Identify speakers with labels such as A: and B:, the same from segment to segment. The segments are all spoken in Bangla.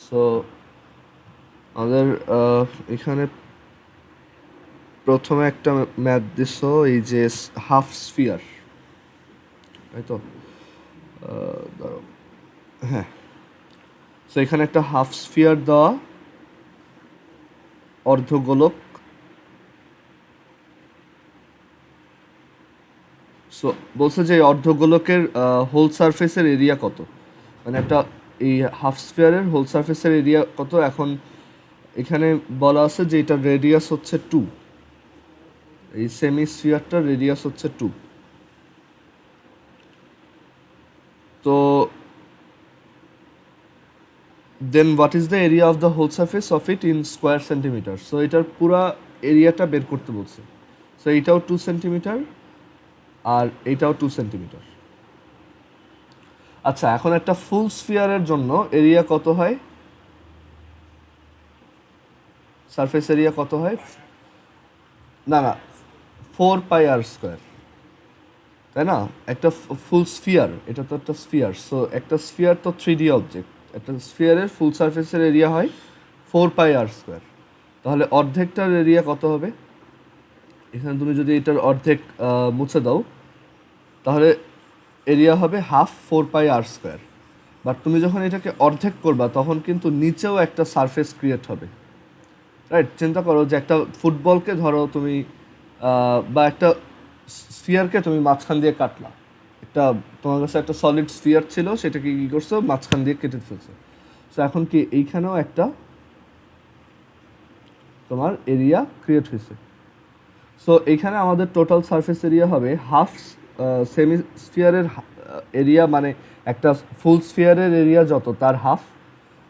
A: সো আমাদের এখানে প্রথমে একটা ম্যাথ দিস, এই যে হাফ স্ফিয়ার, তাই তো? দাঁড়াও। হ্যাঁ, সো এখানে একটা হাফ স্ফিয়ার দেওয়া, অর্ধগোলক। সো বলছে যে অর্ধগোলকের হোল সারফেসের এরিয়া কত, মানে একটা এই হাফ স্ফিয়ারের হোল সারফেসের এরিয়া কত। এখন এখানে বলা আছে যে এটার রেডিয়াস হচ্ছে 2, এই সেমি স্ফিয়ারটার রেডিয়াস হচ্ছে 2। তো then what is the area of the whole surface of it in square centimetre. So এটার পুরা এরিয়াটা বের করতে বলছে। সো এইটাও 2 সেন্টিমিটার আর এইটাও 2 সেন্টিমিটার। আচ্ছা, এখন একটা ফুল স্ফিয়ারের জন্য এরিয়া কত হয়, সারফেস এরিয়া কত হয়? না না, 4πr², তাই না? একটা ফুল স্ফিয়ার, এটা তো একটা স্ফিয়ার। সো একটা স্ফিয়ার তো 3D অবজেক্ট, একটা স্ফিয়ারের ফুল সারফেসের এরিয়া হয় 4πr²। তাহলে অর্ধেকটার এরিয়া কত হবে? এখানে তুমি যদি এটার অর্ধেক মুছে দাও, তাহলে এরিয়া হবে হাফ 4πr²। বাট তুমি যখন এটাকে অর্ধেক করবা তখন কিন্তু নিচেও একটা সারফেস ক্রিয়েট হবে, রাইট? চিন্তা করো যে একটা ফুটবলকে ধরো তুমি, বা একটা স্ফিয়ারকে তুমি মাঝখান দিয়ে কাটলা। একটা তোমার কাছে একটা সলিড স্ফিয়ার ছিল, সেটাকে কী করছো, মাঝখান দিয়ে কেটে ফেলছো। সো এখন কি এইখানেও একটা তোমার এরিয়া ক্রিয়েট হয়েছে। সো এইখানে আমাদের টোটাল সারফেস এরিয়া হবে হাফ সেমি স্ফিয়ারের এরিয়া, মানে একটা ফুল স্ফিয়ারের এরিয়া যত তার half,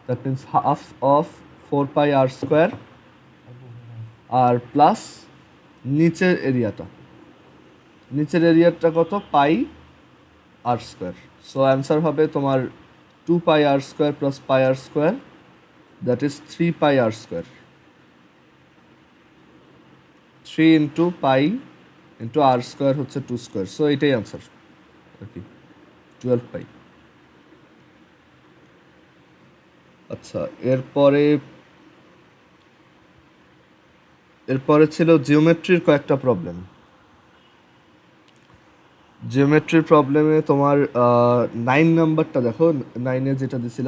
A: that means half of 4πr², আর প্লাস নিচের এরিয়াটা, নিচের এরিয়াটা কত, πr²। সো অ্যান্সার হবে তোমার 2πr² plus πr², that is 3πr²। 3 into pi into r² হচ্ছে 2²। সো এটাই অ্যান্সার আর কি, 12π। আচ্ছা, এরপরে এরপরে ছিল জিওমেট্রির কয়েকটা প্রবলেম। জিওমেট্রির প্রবলেমে তোমার 9 নাম্বারটা দেখো, 9-এ যেটা দিছিল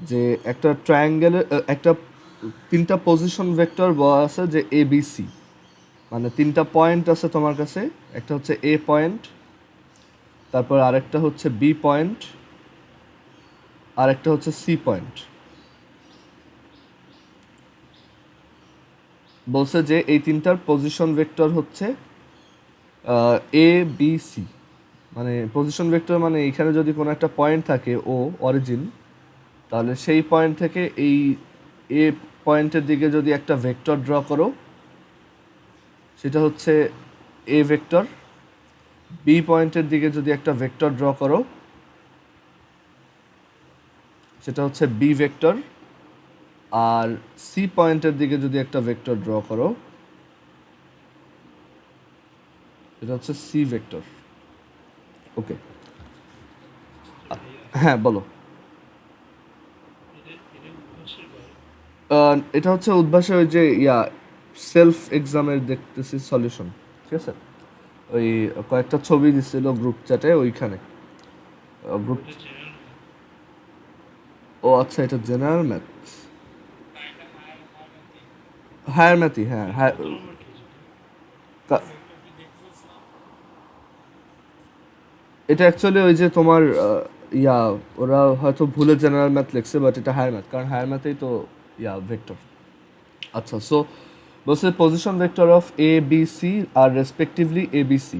A: যে একটা ট্রায়াঙ্গেলের একটা 3টা পজিশন ভেক্টর বলা আছে যে এ বি সি, মানে 3টা পয়েন্ট আছে তোমার কাছে। একটা হচ্ছে এ পয়েন্ট, তারপর আরেকটা হচ্ছে বি পয়েন্ট, আর একটা হচ্ছে সি পয়েন্ট। বলছে যে এই 3টার পজিশন ভেক্টর হচ্ছে এ বি সি। মানে পজিশন ভেক্টর মানে এখানে যদি কোনো একটা পয়েন্ট থাকে ও অরিজিন, তাহলে সেই পয়েন্ট থেকে এই এ পয়েন্টের দিকে যদি একটা ভেক্টর ড্র করো, সেটা হচ্ছে এ ভেক্টর। বি পয়েন্টের দিকে যদি একটা ভেক্টর ড্র করো, সেটা হচ্ছে বি ভেক্টর। আর সি পয়েন্টের দিকে যদি একটা ভেক্টর ড্র করো, এটা হচ্ছে সি ভেক্টর। ওকে, হ্যাঁ বলো। এটা হচ্ছে উদ্ভাসে ওই যে সেলফ এক্সামের দেখতেছি সলিউশন, ঠিক আছে? ওই কয়েকটা ছবি দিছিল গ্রুপ চ্যাটে, ওইখানে গ্রুপ। ও আচ্ছা, এটা জেনারেল ম্যাথ, হায়ার ম্যাথই, হ্যাঁ হ্যাঁ। এটা অ্যাকচুয়ালি ওই যে তোমার ওরা হয়তো ভুলে জেনারেল ম্যাথ লিখছে, বাট এটা হায়ার ম্যাথ, কারণ হায়ার ম্যাথেই তো ভেক্টর। আচ্ছা, সো বলছে position vector of A B C আর respectively A B C.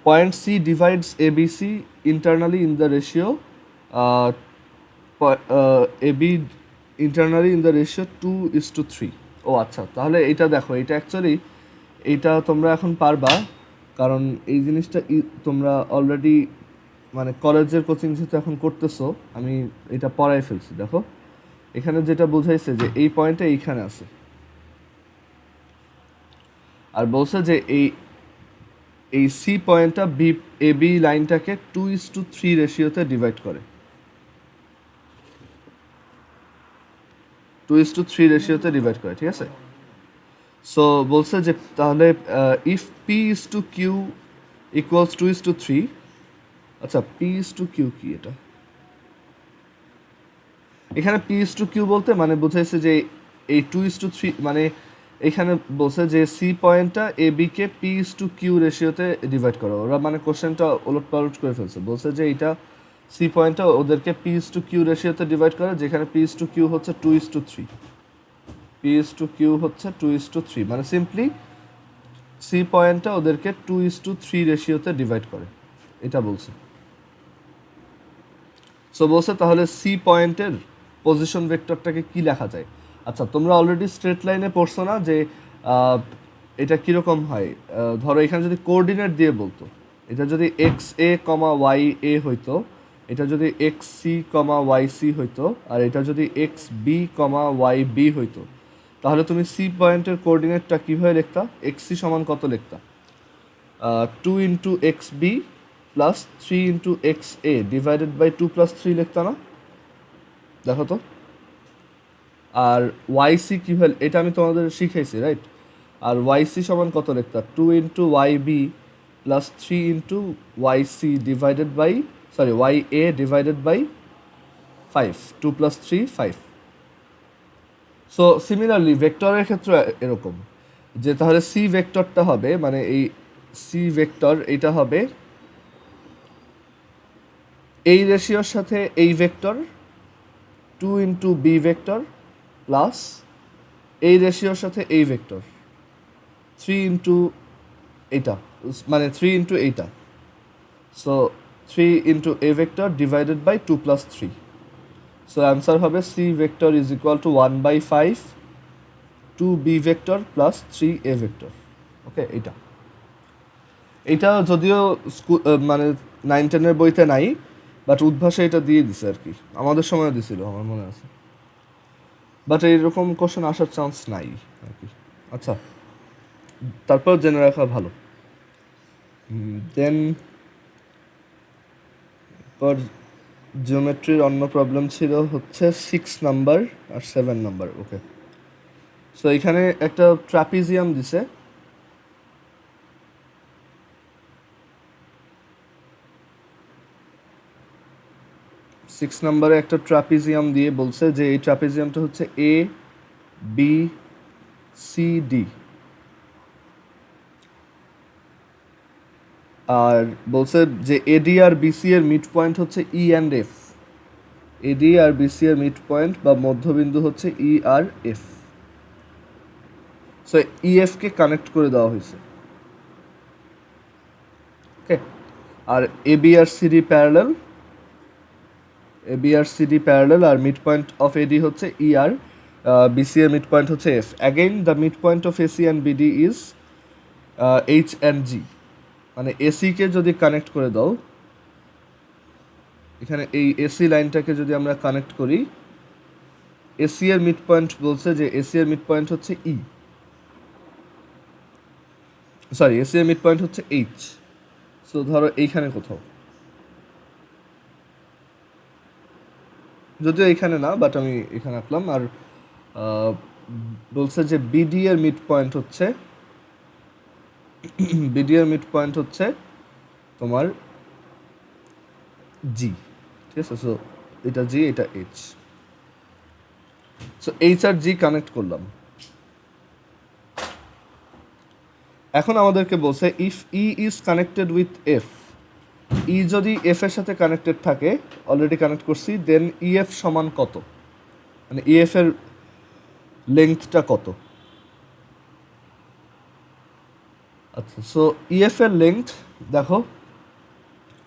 A: Point C divides A B C internally in the ratio A B internally in the ratio 2:3। ও আচ্ছা, তাহলে এটা দেখো, এটা অ্যাকচুয়ালি এইটা তোমরা এখন পারবা, কারণ এই জিনিসটা তোমরা অলরেডি মানে কলেজের কোচিং যেহেতু এখন করতেছো, আমি এটা পড়াই ফেলছি। দেখো এখানে যেটা বুঝাইছে যে এই পয়েন্টটা এইখানে আছে, আর বলছে যে এই এই সি পয়েন্টটা বি এ বি লাইনটাকে 2:3 রেশিওতে ডিভাইড করে। 2:3 রেশিওতে ডিভাইড করে, ঠিক আছে? সো বলছে যে তাহলে ইফ P/Q ইকুয়ালস 2:3, আচ্ছা P/Q কি এটা? এখানে P/Q বলতে মানে বোঝাইছে যে এই 2:3 মানে এখানে বলছে যে সি পয়েন্টটা এ বিকে P/Q রেশিওতে ডিভাইড করো। ওরা মানে কোশ্চেনটা ওলটপালট করে ফেলছে, বলছে যে এটা সি পয়েন্টটা ওদেরকে P/Q রেশিওতে ডিভাইড করে, যেখানে P/Q হচ্ছে 2:3, P/Q হচ্ছে 2:3, মানে সিম্পলি সি পয়েন্টটা ওদেরকে 2:3 রেশিওতে ডিভাইড করে, এটা বলছে। সো বলছে তাহলে সি পয়েন্টের পজিশন ভেক্টরটাকে কি লেখা যায়? আচ্ছা তোমরা অলরেডি স্ট্রেট লাইনে পড়ছো না যে এটা কীরকম হয়? ধরো এখানে যদি কোঅর্ডিনেট দিয়ে বলতো, এটা যদি x A comma Y A হইতো, এটা যদি x c comma Y C হইতো, আর এটা যদি x B comma Y B হইতো, তাহলে তুমি সি পয়েন্টের কোঅর্ডিনেটটা কীভাবে লিখতা? এক্স সি সমান কত লিখতা? 2 into X B plus 3 into X A divided by 2 plus 3 লিখতা না? দেখো তো। আর ওয়াই সি কীভাবে, এটা আমি তোমাদের শিখাইছি রাইট? আর ওয়াই সি সমান কত লিখতা? 2 into Y B plus 3 into Y C divided by Y A divided by 5, 2 plus 3 5। So similarly ভেক্টরের ক্ষেত্রে এরকম যে তাহলে সি ভেক্টরটা হবে, মানে এই সি ভেক্টর এটা হবে এই রেশিওর সাথে এই vector 2 into B vector plus এই রেশিওর সাথে এই ভেক্টর 3 ইন্টু এইটা, মানে 3 ইন্টু এইটা। So 3 into a vector divided by 2 plus 3। So answer হবে c vector is equal to 1/5 2b vector plus 3a vector. Okay, এইটা যদিও মানে 9-10-এর বইতে নাই, বাট উদ্ভাসে এটা দিয়ে দিছে আর কি, আমাদের সময় দিছিল আমার মনে আছে, বাট এইরকম কোশ্চেন আসার চান্স নাই আর কি। আচ্ছা, তারপর জেনে রাখা ভালো। দেন পর জিওমেট্রির অন্য প্রবলেম ছিল হচ্ছে 6 নাম্বার আর 7 নাম্বার। ওকে, সো এখানে একটা ট্রাপিজিয়াম দিছে, সিক্স নাম্বারে একটা ট্রাপিজিয়াম দিয়ে বলছে যে এই ট্রাপিজিয়ামটা হচ্ছে এ বি সি ডি, আর বলছে যে এডি আর বিসি এর মিড পয়েন্ট হচ্ছে ই অ্যান্ড এফ, এডি আর বিসি এর মিড পয়েন্ট বা মধ্যবিন্দু হচ্ছে ই আর এফ। সো ইএফ কে কানেক্ট করে দেওয়া হয়েছে। ওকে, আর এবি আর সিডি প্যারালাল, এবি আর সিডি প্যারালাল, আর মিড পয়েন্ট অফ এডি হচ্ছে ই আর, বিসি এর মিড পয়েন্ট হচ্ছে F. Again the mid point of AC and BD is H and G, মানে এসিকে যদি কানেক্ট করে দাও, এখানে এই এসি লাইনটাকে যদি আমরা কানেক্ট করি, এসি এর মিড পয়েন্ট বলছে যে এসি এর মিড পয়েন্ট হচ্ছে ই, এসি এর মিড পয়েন্ট হচ্ছে এইচ। সো ধরো এইখানে কোথাও, যদিও এইখানে না, বাট আমি এখানে আঁকলাম। আর বলছে যে বিডি এর মিড পয়েন্ট হচ্ছে বিডি এর মিড পয়েন্ট হচ্ছে তোমার জি, ঠিক আছে? সো এটা জি, এটা এইচ। সো এইচ আর জি কানেক্ট করলাম। এখন আমাদেরকে বলছে if E is connected with F, E যদি এফ এর সাথে কানেক্টেড থাকে, অলরেডি কানেক্ট করছি, দেন ইএফ সমান কত, মানে ইএফ এর লেংথটা কত? আচ্ছা, সো ইএফ এর লেংথ দেখো,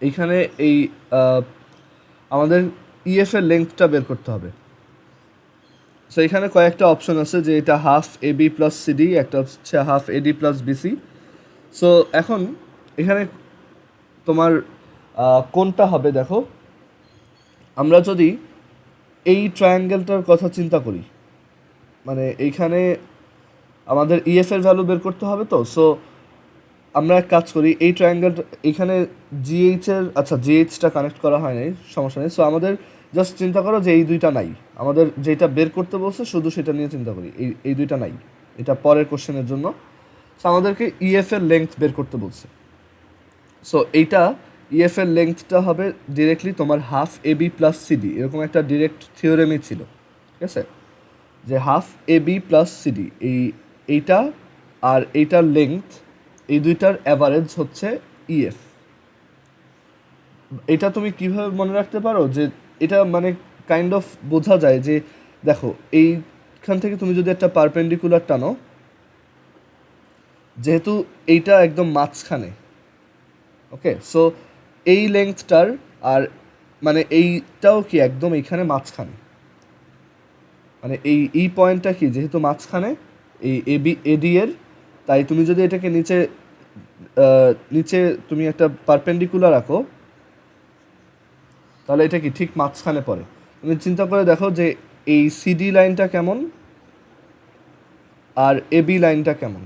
A: এইখানে এই আমাদের ইএফ এর লেংথটা বের করতে হবে। সো এখানে কয়েকটা অপশন আছে, যে এটা half A B plus CD, একটা হচ্ছে half AD plus BC. So এখন এখানে তোমার কোনটা হবে দেখো, আমরা যদি এই ট্রায়াঙ্গেলটার কথা চিন্তা করি, মানে এইখানে আমাদের ইএফ এর ভ্যালু বের করতে হবে, তো সো আমরা এক কাজ করি, এই ট্রায়াঙ্গেলটা এখানে জিএইচ এর, আচ্ছা জিএইচটা কানেক্ট করা হয় নাই, সমস্যা নেই। সো আমাদের জাস্ট চিন্তা করো যে এই দুইটা নাই, আমাদের যেটা বের করতে বলছে শুধু সেটা নিয়ে চিন্তা করি, এই দুইটা নাই, এটা পরের কোশ্চেনের জন্য। সো আমাদেরকে ইএফ এর লেংথ বের করতে বলছে। সো এইটা ইএফ এর লেংথটা হবে ডিরেক্টলি তোমার half A B plus CD, এরকম একটা ডিরেক্ট থিওরেমই ছিল, ঠিক আছে, যে half A B plus CD এইটা আর এইটার লেংথ, এই দুইটার অ্যাভারেজ হচ্ছে ইএফ। এটা তুমি কিভাবে মনে রাখতে পারো, যে এটা মানে কাইন্ড অফ বোঝা যায় যে দেখো এইখান থেকে তুমি যদি একটা পারপেন্ডিকুলার টানো, যেহেতু এইটা একদম মাঝখানে, ওকে, সো এই লেংথটার আর মানে এইটাও কি একদম এইখানে মাঝখানে, মানে এই পয়েন্টটা কি যেহেতু মাঝখানে এই এডি এর, তাই তুমি যদি এটাকে নিচে নিচে তুমি একটা পারপেন্ডিকুলার রাখো, তাহলে এটা কি ঠিক মাঝখানে পড়ে। তুমি চিন্তা করে দেখো যে এই সিডি লাইনটা কেমন আর এবি লাইনটা কেমন।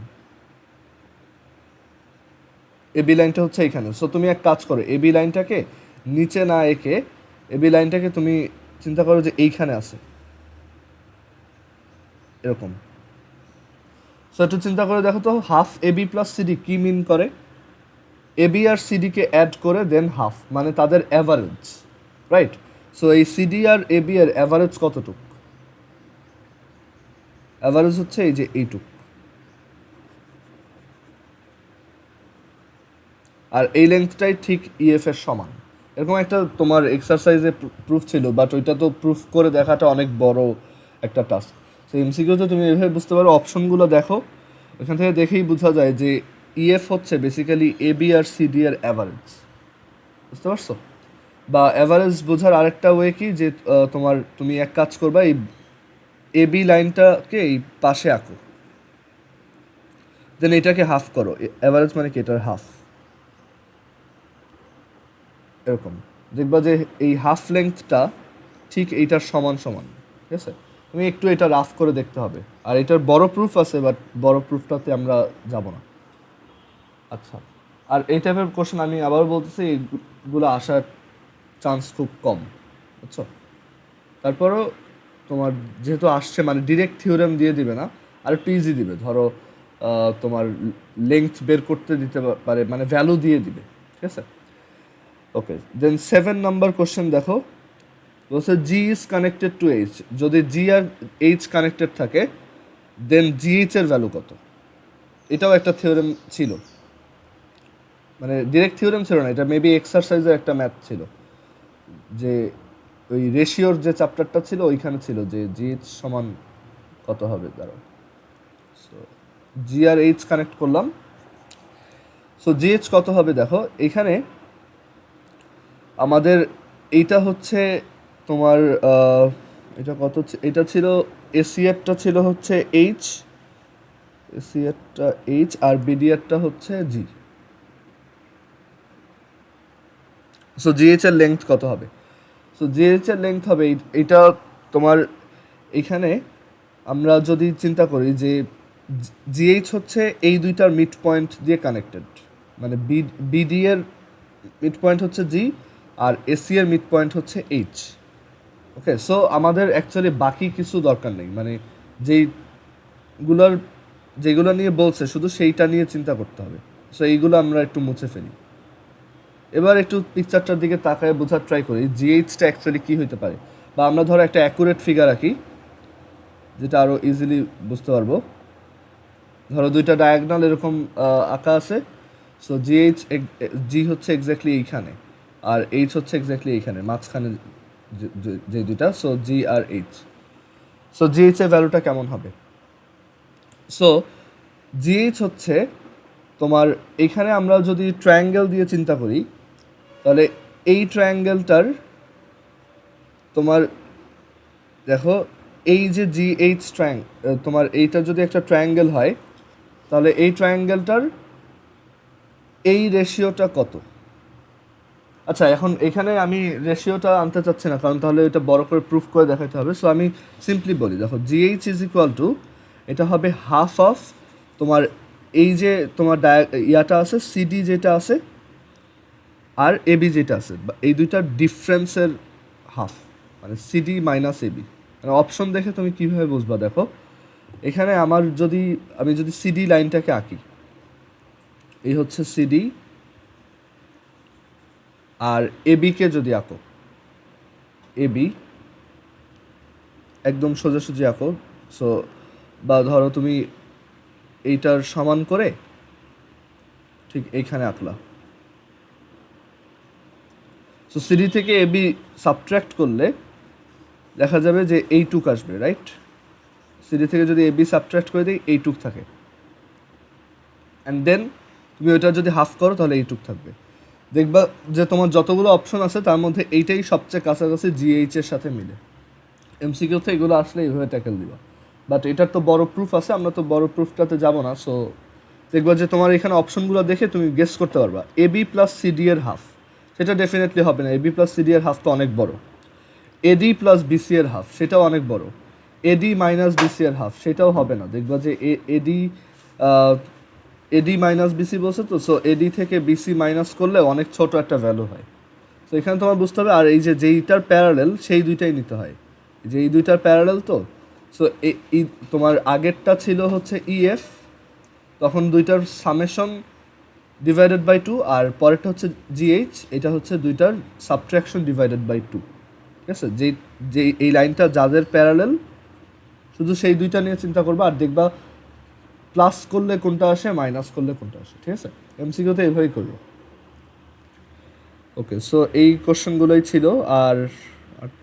A: এবি লাইনটা হচ্ছে এইখানে। সো তুমি এক কাজ করো, এবি লাইনটাকে নিচে না এঁকে এবি লাইনটাকে তুমি চিন্তা করো যে এইখানে আছে, এরকম। সো একটু চিন্তা করে দেখো তো, হাফ এবি প্লাস সিডি কি মিন করে? এবি আর সিডিকে অ্যাড করে দেন হাফ, মানে তাদের অ্যাভারেজ, রাইট? সো এই সিডি আর এবি এর অ্যাভারেজ কতটুক? অ্যাভারেজ হচ্ছে এই যে এইটুক। আর এই লেন্থটাই ঠিক ইএফ এর সমান। এরকম একটা তোমার এক্সারসাইজে প্রুফ ছিল, বাট ওইটা তো প্রুফ করে দেখাটা অনেক বড় একটা টাস্ক। সো এমসিকিউতে তুমি এভাবে বুঝতে পারো, অপশনগুলো দেখো, ওইখান থেকে দেখেই বোঝা যায় যে ইএফ হচ্ছে বেসিক্যালি এবি আর সিডি এর অ্যাভারেজ, বুঝতে পারছো? বা অ্যাভারেজ বোঝার আরেকটা ওয়ে কি, যে তোমার তুমি এক কাজ করবা, এই এবি লাইনটাকে এই পাশে আঁকো, দেন এটাকে হাফ করো, অ্যাভারেজ মানে কি এটার হাফ, এরকম দেখবা যে এই হাফ লেংথটা ঠিক এইটার সমান সমান, ঠিক আছে? তুমি একটু এটা রাফ করে দেখতে হবে, আর এটার বড় প্রুফ আছে, বাট বড় প্রুফটাতে আমরা যাব না। আচ্ছা, আর এই টাইপের কোশ্চেন আমি আবারও বলতেছি, এইগুলো আসার চান্স খুব কম, বুঝছো? তারপরও তোমার যেহেতু আসছে, মানে ডিরেক্ট থিওরেম দিয়ে দিবে না, আর একটু ইজি দিবে, ধরো তোমার লেংথ বের করতে দিতে পারে, মানে ভ্যালু দিয়ে দিবে, ঠিক আছে? ওকে, দেন 7 নাম্বার কোশ্চেন দেখো, বলছে জি ইজ কানেক্টেড টু এইচ, যদি জি আর এইচ কানেক্টেড থাকে দেন জিএইচ এর ভ্যালু কত? এটাও একটা থিওরেম ছিল, মানে ডিরেক্ট থিওরেম ছিল না, এটা মেবি এক্সারসাইজের একটা ম্যাথ ছিল, যে ওই রেশিওর যে চ্যাপ্টারটা ছিল ওইখানে ছিল যে জিএইচ সমান কত হবে, দাঁড়াও। সো জি আর এইচ কানেক্ট করলাম, সো জিএইচ কত হবে দেখো, এখানে আমাদের এইটা হচ্ছে তোমার এটা কত, এটা ছিল এসিএরটা ছিল হচ্ছে এইচ, এসিএরটা এইচ, আর বিডিএরটা হচ্ছে জি। সো জিএইচ এর লেংথ কত হবে? সো জিএইচ এর লেংথ হবে এটা তোমার, এখানে আমরা যদি চিন্তা করি যে জিএইচ হচ্ছে এই দুইটার মিড পয়েন্ট দিয়ে কানেক্টেড, মানে বিডি এর মিড পয়েন্ট হচ্ছে জি, আর এসি এর মিড পয়েন্ট হচ্ছে এইচ। ওকে, সো আমাদের অ্যাকচুয়ালি বাকি কিছু দরকার নেই, মানে যেগুলো নিয়ে বলছে শুধু সেইটা নিয়ে চিন্তা করতে হবে। সো এইগুলো আমরা একটু মুছে ফেলি। এবার একটু পিকচারটার দিকে তাকায় বোঝার ট্রাই করি জিএইচটা অ্যাকচুয়ালি কী হইতে পারে, বা আমরা ধরো একটা অ্যাকুরেট ফিগার আঁকি যেটা আরও ইজিলি বুঝতে পারবো। ধরো দুইটা ডায়াগনাল এরকম আঁকা আছে, সো জি হচ্ছে এক্স্যাক্টলি এইখানে, আর এইচ হচ্ছে এক্স্যাক্টলি এইখানে মাঝখানে, যে দুইটা, সো জি আর এইচ। সো জিএইচ এর ভ্যালুটা কেমন হবে? সো জিএইচ হচ্ছে তোমার, এখানে আমরা যদি ট্রায়াঙ্গেল দিয়ে চিন্তা করি, তাহলে এই ট্রায়াঙ্গেলটার তোমার দেখো, এই যে জিএইচ তোমার এইটা যদি একটা ট্রায়াঙ্গেল হয়, তাহলে এই ট্রায়াঙ্গেলটার এই রেশিওটা কত? আচ্ছা, এখন এখানে আমি রেশিওটা আনতে চাচ্ছি না, কারণ তাহলে এটা বড় করে প্রুফ করে দেখাতে হবে। সো আমি সিম্পলি বলি, দেখো জিএইচ ইজ ইকুয়াল টু, এটা হবে হাফ অফ তোমার এই যে তোমার ইয়াটা আছে সিডি যেটা আছে আর এবি যেটা আছে, এই দুইটার ডিফারেন্সের হাফ, মানে সিডি মাইনাস এবি। মানে অপশন দেখে তুমি কীভাবে বুঝবা দেখো, এখানে আমি যদি সিডি লাইনটাকে আঁকি, এই হচ্ছে সিডি, আর এবিকে যদি আঁকো, এবি একদম সোজাসুজি আঁকো, সো বা ধরো তুমি এইটার সমান করে ঠিক এইখানে আঁকলা, সো সিডি থেকে এবি সাবট্র্যাক্ট করলে দেখা যাবে যে এইটুক আসবে, রাইট? সিডি থেকে যদি এবি সাবট্র্যাক্ট করে দিই এইটুক থাকে, অ্যান্ড দেন তুমি ওইটা যদি হাফ করো তাহলে এইটুক থাকবে। দেখবা যে তোমার যতগুলো অপশন আছে তার মধ্যে এইটাই সবচেয়ে কাছাকাছি জিএইচ এর সাথে মিলে। এমসিকিউতে এগুলো আসলে এইভাবে ট্যাকেল দিবা, বাট এটার তো বড় প্রুফ আছে, আমরা তো বড় প্রুফটাতে যাব না। সো দেখবা যে তোমার এখানে অপশনগুলো দেখে তুমি গেস করতে পারবা এবি প্লাস সিডি এর হাফ, সেটা ডেফিনেটলি হবে না। এবি প্লাস সিডি এর হাফ তো অনেক বড়। এডি প্লাস বিসি এর হাফ, সেটাও অনেক বড়। এডি মাইনাস বিসি এর হাফ, সেটাও হবে না। দেখবা যে এডি এডি মাইনাস বিসি বলছে তো, সো এডি থেকে বিসি মাইনাস করলে অনেক ছোট একটা ভ্যালু হয়। তো এখানে তোমার বুঝতে হবে, আর এই যে যেইটার প্যারালেল সেই দুইটাই নিতে হয়, যে এই দুইটার প্যারালেল তো। সো এই তোমার আগেরটা ছিল হচ্ছে ইএফ, তখন দুইটার সামেশন ডিভাইডেড বাই 2, আর পরেরটা হচ্ছে জিএইচ, এটা হচ্ছে দুইটার সাবট্রাকশন ডিভাইডেড বাই 2। ঠিক আছে, যে এই লাইনটা যাদের প্যারালেল শুধু সেই দুইটা নিয়ে চিন্তা করবা, আর দেখবা প্লাস করলে কোনটা আসে, মাইনাস করলে কোনটা আসে। ঠিক আছে, এমসিকিউতে এইভাবেই করবো। ওকে, সো এই কোশ্চেনগুলোই ছিল, আর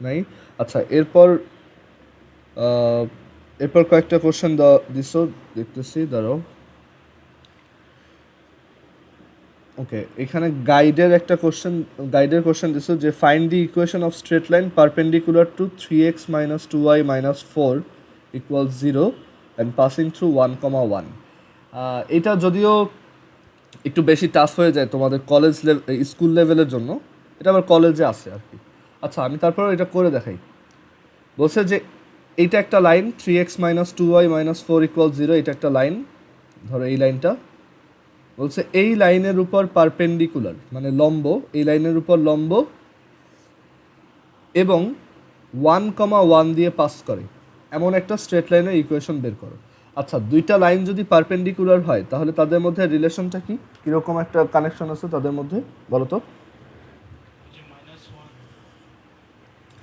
A: নাই। আচ্ছা, এরপর কয়েকটা কোশ্চেন দিছো দেখতেছি, দাঁড়াও। ওকে, এখানে গাইডের কোশ্চেন দিছো যে find the equation of straight line perpendicular two 3x minus 2y minus 4 equal 0 and passing through 1,1। এটা যদিও একটু বেশি টাফ হয়ে যায় তোমাদের স্কুল লেভেলের জন্য, এটা আবার কলেজে আছে আর কি। আচ্ছা, আমি তারপর এটা করে দেখাই। বলছে যে এইটা একটা line, 3x minus 2y minus 4 equal 0, এটা একটা লাইন, ধরো এই লাইনটা। বলছে এই লাইনের উপর পারপেন্ডিকুলার মানে লম্ব, এই লাইনের উপর লম্ব এবং 1,1 দিয়ে পাস করে এমন একটা স্ট্রেট লাইনের ইকুয়েশন বের করো। আচ্ছা, দুইটা লাইন যদি পারপেন্ডিকুলার হয় তাহলে তাদের মধ্যে রিলেশনটা কি, কীরকম একটা কানেকশন আছে তাদের মধ্যে বলো তো?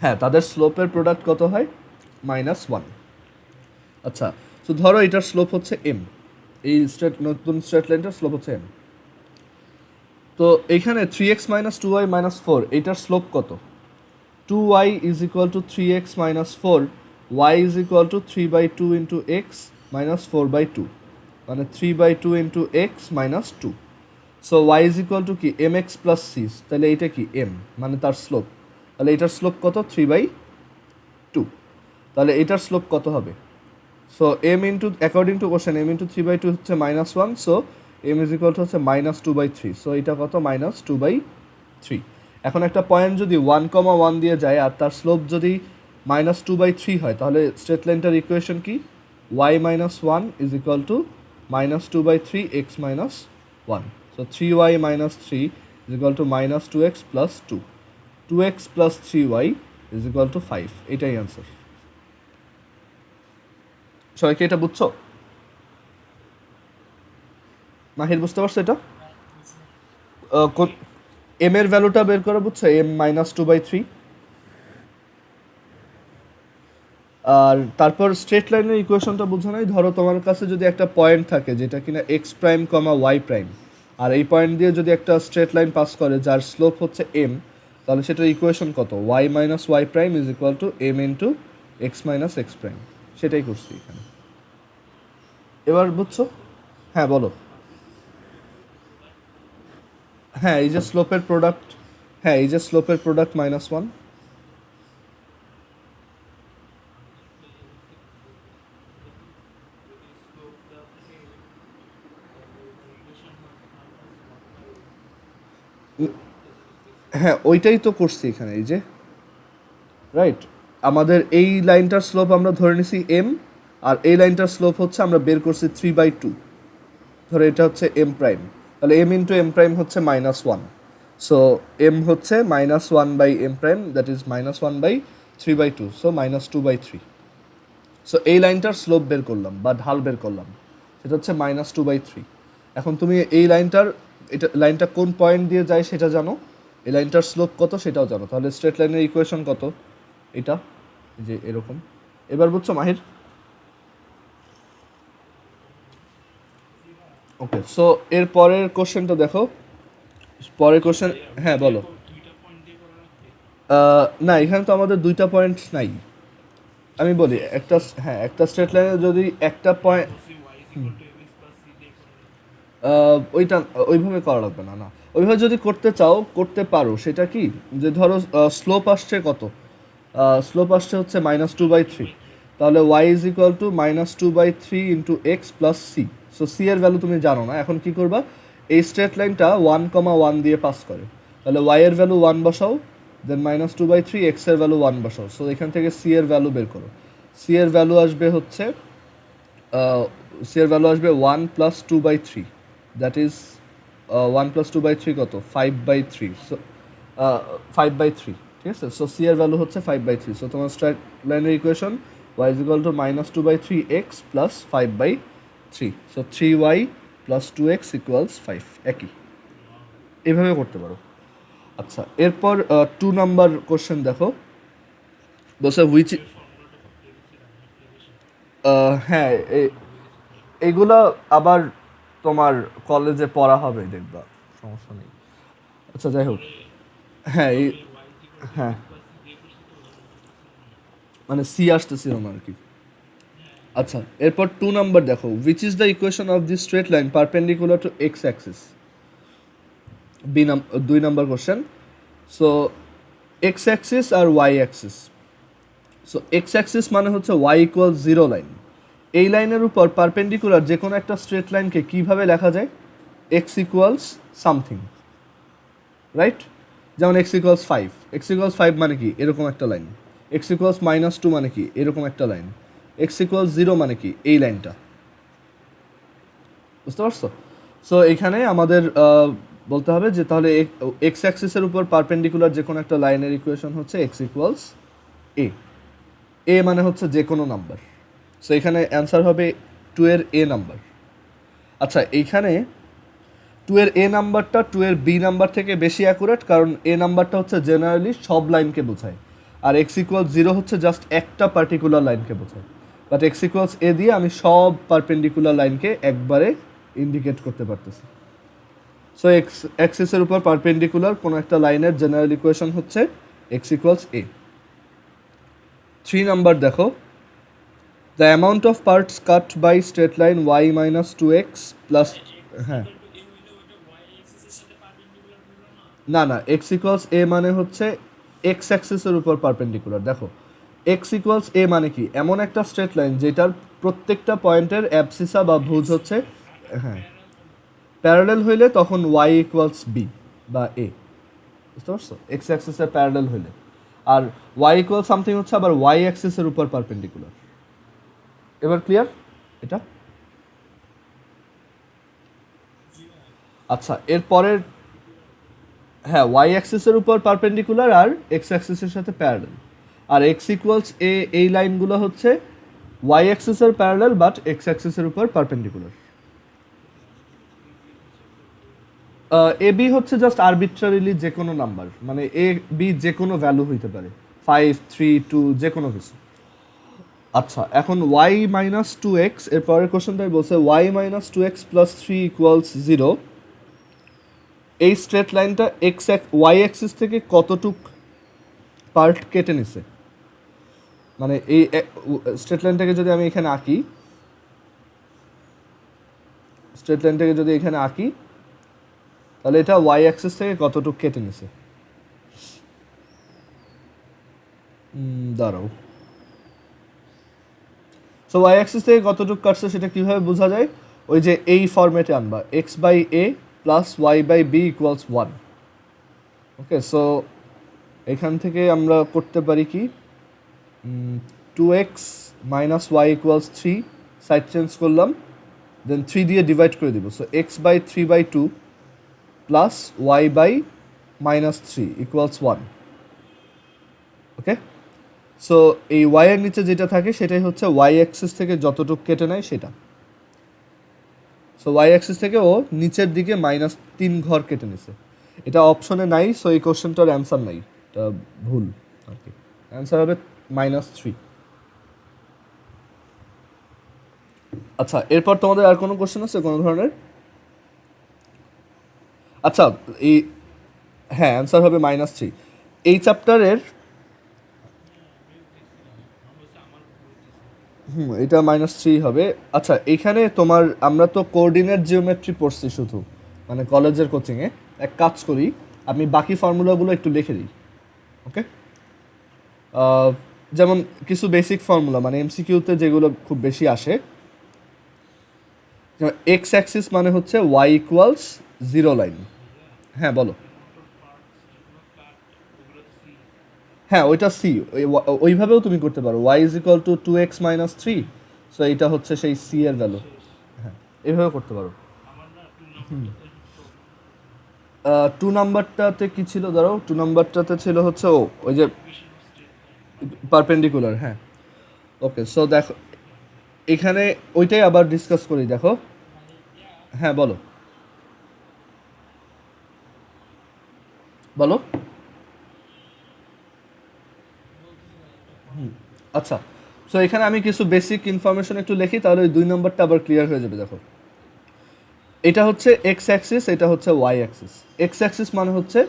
A: হ্যাঁ, তাদের স্লোপের প্রোডাক্ট কত হয়? -1। আচ্ছা, তো ধরো এটার স্লোপ হচ্ছে এম, এই নতুন স্ট্রেট লাইনটার স্লোপ হচ্ছে এম। তো এইখানে 3x মাইনাস 2y মাইনাস 4 এইটার স্লোপ কত? 2y is equal two 3x minus 4, y is equal two 3/2 into X minus 4/2, মানে 3/2 into X minus 2। So y is equal two কি mx প্লাস c, তাহলে এইটা কি m, মানে তার স্লোপ। তাহলে এটার স্লোপ কত? 3/2। তাহলে এটার স্লোপ কত হবে? So m into, according to question, m into 3/2 হচ্ছে -1, so m is equal two হচ্ছে -2/3। সো এটা কত? -2/3। এখন একটা পয়েন্ট যদি 1,1 দিয়ে যায় আর তার স্লোপ যদি -2/3 হয়, তাহলে স্ট্রেট লাইনটার ইকুয়েশন কি? y minus 1 is equal to -2/3 x minus 1। So 3y minus 3 is equal two -2x plus 2, 2x plus 3y is equal two 5। এটাই অ্যান্সার। সবাই কি এটা বুঝছো? মাহির বুঝতে পারছো এটা? এম এর ভ্যালুটা বের করে, বুঝছো? m -2/3। আর তারপর স্ট্রেট লাইনের ইকুয়েশনটা বুঝো নাই। ধরো তোমার কাছে যদি একটা পয়েন্ট থাকে যেটা কিনা এক্স প্রাইম কমা ওয়াই প্রাইম, আর এই পয়েন্ট দিয়ে যদি একটা স্ট্রেট লাইন পাস করে যার স্লোপ হচ্ছে এম, তাহলে সেটার ইকুয়েশন কত? Y minus Y prime is equal to M into X minus X prime. সেটাই করছি এখানে। এবার বুঝছো? হ্যাঁ বলো। হ্যাঁ, এই যে স্লোপের প্রোডাক্ট, হ্যাঁ এই যে স্লোপের প্রোডাক্ট -1। হ্যাঁ, ওইটাই তো করছি এখানে, এই যে রাইট। আমাদের এই লাইনটার স্লোপ আমরা ধরে নিছি এম, আর এই লাইনটার স্লোপ হচ্ছে আমরা বের করছি 3/2। ধরো এটা হচ্ছে এম প্রাইম, তাহলে এম ইন্টু এম প্রাইম হচ্ছে -1। সো এম হচ্ছে -1/m prime, that is -1/3 3/2, so -2/3। So এই লাইনটার স্লোপ বের করলাম বা ঢাল বের করলাম, সেটা হচ্ছে -2/3। এখন তুমি এই লাইনটা কোন পয়েন্ট দিয়ে যায় সেটা জানো, এই লাইনটার স্লোপ কত সেটাও জানো, তাহলে স্ট্রেট লাইনের ইকুয়েশন কত? এটা যে এরকম। এবার বুঝছো মাহির? ওকে, সো এর পরের কোশ্চেনটা দেখো। পরের কোশ্চেন, হ্যাঁ বলো। না, এখানে তো আমাদের দুইটা পয়েন্ট নাই। আমি বলি একটা স্ট্রেট লাইনে যদি একটা পয়েন্ট, ওইটা ওইভাবে করা লাগবে না। না, ওইভাবে যদি করতে চাও করতে পারো। সেটা কি, যে ধরো স্লোপ আসছে কত, স্লোপ আসছে হচ্ছে -2/3, তাহলে y is equal to -2/3 into X plus C. So C এর ভ্যালু তুমি জানো না, এখন কি করবা, এই স্ট্রেট লাইনটা 1,1 দিয়ে পাস করে, তাহলে y এর ভ্যালু 1 বসাও, দেন -2/3, এক্স এর ভ্যালু 1 বসাও। সো এখান থেকে সি এর ভ্যালু বের করো। সি এর ভ্যালু আসবে হচ্ছে সি এর ভ্যালু আসবে 1 প্লাস 2/3, দ্যাট ইজ 1 প্লাস 2/3 কত, 5/3। সো 5/3, ঠিক আছে। সো সি এর ভ্যালু হচ্ছে 5/3। সো তোমার স্ট্রেট লাইনের equation y is equal to -2/3 x plus 5/3। So 3y plus 2x equals 5, একই। এভাবে করতে পারো। আচ্ছা, এরপর 2 নাম্বার কোশ্চেন দেখো। বলছে হুইচ, হ্যাঁ এইগুলা আবার তোমার কলেজে পড়া হবে, দেখবা, সমস্যা নেই। আচ্ছা, যাই হোক, হ্যাঁ হ্যাঁ মানে সি আসতেছিল না আর কি। আচ্ছা, এরপর 2 নাম্বার দেখো, which is the equation of the straight line perpendicular to X axis. 2 number question. So X axis আর Y axis. So X axis মানে হচ্ছে ওয়াই ইকুয়াল 0 লাইন। এই লাইনের উপর পারপেন্ডিকুলার যে কোনো একটা স্ট্রেট লাইনকে কীভাবে লেখা যায়, এক্স ইকুয়ালস সামথিং, রাইট? যেমন এক্স ইকুয়ালস 5, এক্স ইকুয়ালস 5 মানে কি, এরকম একটা লাইন। এক্স ইকুয়ালস -2 মানে কি, এরকম একটা লাইন। এক্স ইকুয়ালস 0 মানে কি, এই লাইনটা। বুঝতে পারছো? সো এখানে আমাদের বলতে হবে যে তাহলে এক্স অ্যাক্সিসের উপর পারপেন্ডিকুলার যে কোনো একটা লাইনের ইকুয়েশন হচ্ছে এক্স ইকুয়ালস এ। এ মানে হচ্ছে যে কোনো নাম্বার। সো এখানে অ্যান্সার হবে 2 এর এ নাম্বার। আচ্ছা, এইখানে 2 এর এ নাম্বারটা 2 এর বি নাম্বার থেকে বেশি অ্যাকুরেট, কারণ এ নাম্বারটা হচ্ছে জেনারেলি সব লাইনকে বোঝায়, আর এক্স ইকুয়াল 0 হচ্ছে জাস্ট একটা পার্টিকুলার লাইনকে বোঝায়। বাট এক্স ইকুয়ালস এ দিয়ে আমি সব পারপেন্ডিকুলার লাইনকে একবারে ইন্ডিকেট করতে পারতেছি। সো এক্স অ্যাক্সিসের উপর পারপেন্ডিকুলার কোনো একটা লাইনের জেনারেল ইকুয়েশন হচ্ছে এক্স ইকুয়ালস এ। 3 নাম্বার দেখো, the amount of parts cut by straight line y minus 2x plus, হ্যাঁ না না, এক্স ইকুয়ালস এ মানে হচ্ছে এক্স অ্যাক্সিসের উপর পারপেন্ডিকুলার। দেখো এক্স ইকুয়ালস এ মানে কি, এমন একটা স্ট্রেট লাইন যেটার প্রত্যেকটা পয়েন্টের অ্যাবসিসা বা ভুজ হচ্ছে, হ্যাঁ প্যারালেল হইলে তখন ওয়াই ইকুয়ালস বি বা এ। বুঝতে পারছো? এক্স অ্যাক্সিসের প্যারালেল হইলে। আর ওয়াই ইকুয়াল সামথিং হচ্ছে আবার ওয়াই অ্যাক্সিসের উপর পারপেন্ডিকুলার। এবার ক্লিয়ার এটা? আচ্ছা, এরপরের, হ্যাঁ ওয়াই অ্যাক্সিসের উপর পারপেন্ডিকুলার আর এক্স অ্যাক্সিসের সাথে প্যারালেল। আর এক্স ইকুয়ালস এ, এই লাইনগুলো হচ্ছে ওয়াই অ্যাক্সিসের প্যারালেল বাট এক্স অ্যাক্সিসের উপর পারপেন্ডিকুলার। এ বি হচ্ছে জাস্ট আরবিট্রারিলি যে কোনো নাম্বার, মানে এ বি যে কোনো ভ্যালু হইতে পারে, 5, 3, 2, যে কোনো কিছু। আচ্ছা, এখন ওয়াই মাইনাস 2x, এর পরের কোশ্চেনটাই বলছে Y minus 2x plus 3 equals 0। এই স্ট্রেট লাইনটা ওয়াই অ্যাক্সিস থেকে কতটুক পার্ট কেটে নিছে, মানে এই স্ট্রেট লাইনটাকে যদি আমি এখানে আঁকি, স্ট্রেট লাইনটাকে যদি এখানে আঁকি, তাহলে এটা ওয়াই অ্যাক্সিস থেকে কতটুক কেটে নিছে। দাঁড়াও, সো ওয়াই অ্যাক্সিস থেকে কতটুকু কাটছে সেটা কীভাবে বোঝা যায়, ওই যে এই ফরম্যাটে আনবা, x by a plus y by b equals 1। Okay, so এখান থেকে আমরা করতে পারি কি, 2x minus y equals 3, side change করলাম, দেন 3 দিয়ে ডিভাইড করে দিব। So x by 3/2 plus y by -3 equals 1। Okay, so এই ওয়াই এর নিচে যেটা থাকে সেটাই হচ্ছে ওয়াই অ্যাক্সিস থেকে যতটুকু কেটে নেয় সেটা। সো ওয়াই অ্যাক্সিস থেকে ও নিচের দিকে -3 ঘর কেটে নিছে। এটা অপশনে নাই, সো এই কোশ্চেনটার অ্যান্সার নাই, এটা ভুল আর কি। অ্যান্সার হবে -3। আচ্ছা, এরপর তোমাদের আর কোনো কোশ্চেন আছে কোনো ধরনের? আচ্ছা, এই হ্যাঁ অ্যান্সার হবে -3। এই চ্যাপ্টারের এটা -3 হবে। আচ্ছা, এখানে তোমার আমরা তো কোঅর্ডিনেট জিওমেট্রি পড়ছি শুধু, মানে কলেজের কোচিংয়ে। এক কাজ করি, আমি বাকি ফর্মুলাগুলো একটু লিখে দিই, ওকে? যেমন কিছু বেসিক ফর্মুলা, মানে এমসিকিউতে যেগুলো খুব বেশি আসে। এক্স অ্যাক্সিস মানে হচ্ছে ওয়াই ইকুয়ালস 0 লাইন। হ্যাঁ বলো। হ্যাঁ ওইটা সি, ওইভাবেও তুমি করতে পারো, y is equal to 2x-3, so এইটা হচ্ছে সেই সি এর ভ্যালু। হ্যাঁ, এইভাবে করতে পারো। 2 নাম্বারটাতে কি ছিল, ধরো 2 নাম্বারটাতে ছিল হচ্ছে ওই যে পারপেন্ডিকুলার। হ্যাঁ, ওকে। সো দেখো এখানে ওইটাই আবার ডিসকাস করি, দেখো। হ্যাঁ বলো বলো। আচ্ছা, সো এখানে আমি কিছু বেসিক ইনফরমেশন একটু লিখি, তাহলে ওই 2 নম্বরটা আবার ক্লিয়ার হয়ে যাবে। দেখো, এটা হচ্ছে এক্স অ্যাক্সিস, এটা হচ্ছে ওয়াই অ্যাক্সিস। এক্স অ্যাক্সিস মানে হচ্ছে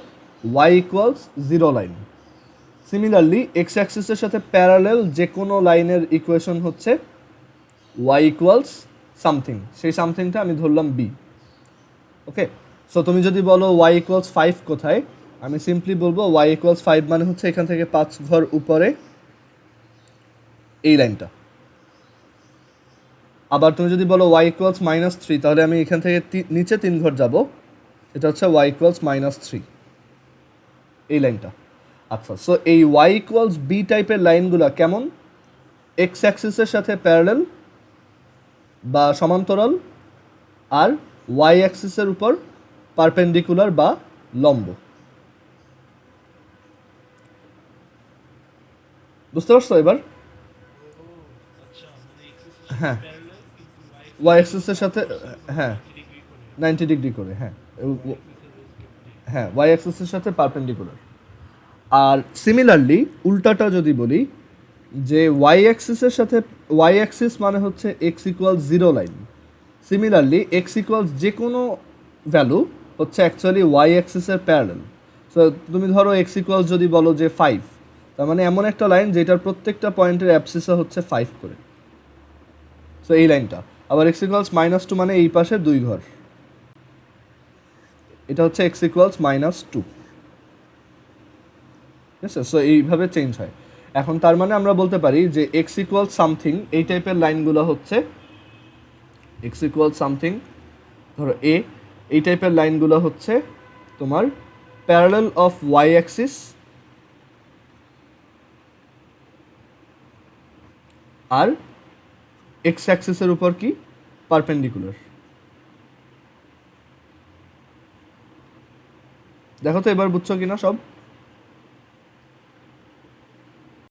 A: Y equals 0 line. Similarly X অ্যাক্সিসের সাথে প্যারালেল যে কোনো লাইনের ইকুয়েশন হচ্ছে ওয়াই ইকুয়ালস সামথিং, সেই সামথিংটা আমি ধরলাম বি, ওকে? সো তুমি যদি বলো ওয়াই ইকুয়ালস 5 কোথায়, আমি সিম্পলি বলবো ওয়াই ইকুয়ালস 5 মানে হচ্ছে এখান থেকে 5 ঘর উপরে এই লাইনটা। আবার তুমি যদি বলো ওয়াই ইকুয়ালস -3, তাহলে আমি এখান থেকে নিচে 3 ঘর যাব, এটা হচ্ছে ওয়াই ইকুয়ালস -3, এই লাইনটা। আচ্ছা, সো এই ওয়াই ইকুয়ালস বি টাইপের লাইনগুলো কেমন? এক্স অ্যাক্সিসের সাথে প্যারালেল বা সমান্তরাল, আর ওয়াই অ্যাক্সিসের উপর পারপেন্ডিকুলার বা লম্ব। বুঝতে পারছো এবার? হ্যাঁ, ওয়াই অ্যাক্সিসের সাথে, হ্যাঁ 90 ডিগ্রি করে, হ্যাঁ হ্যাঁ ওয়াই অ্যাক্সিসের সাথে পারপেন্ডিকুলার। আর সিমিলারলি উল্টাটা যদি বলি, যে ওয়াই অ্যাক্সিসের সাথে, ওয়াই অ্যাক্সিস মানে হচ্ছে x equal 0 line. Similarly x equals যে কোনো ভ্যালু হচ্ছে অ্যাকচুয়ালি ওয়াই অ্যাক্সিসের প্যারালেল। সো তুমি ধরো এক্স ইকুয়ালস যদি বলো যে 5, তার মানে এমন একটা লাইন যেটার প্রত্যেকটা পয়েন্টের অ্যাবসিসা হচ্ছে 5 করে। সো এই লাইনটা। আবার এক্স ইকুয়ালস -2 মানে এই পাশে 2 ঘর, এটা হচ্ছে এক্স ইকুয়ালস -2। ঠিক আছে, সো এইভাবে চেঞ্জ হয়। এখন তার মানে আমরা বলতে পারি যে এক্স ইকুয়াল সামথিং, এই টাইপের লাইনগুলো হচ্ছে এক্স ইকুয়াল সামথিং, ধরো এ, এই টাইপের লাইনগুলো হচ্ছে তোমার প্যারালেল অফ ওয়াই অ্যাক্সিস আর এক্স অ্যাক্সিসের উপর কি পারপেন্ডিকুলার। দেখো তো এবার বুঝছো কিনা সব?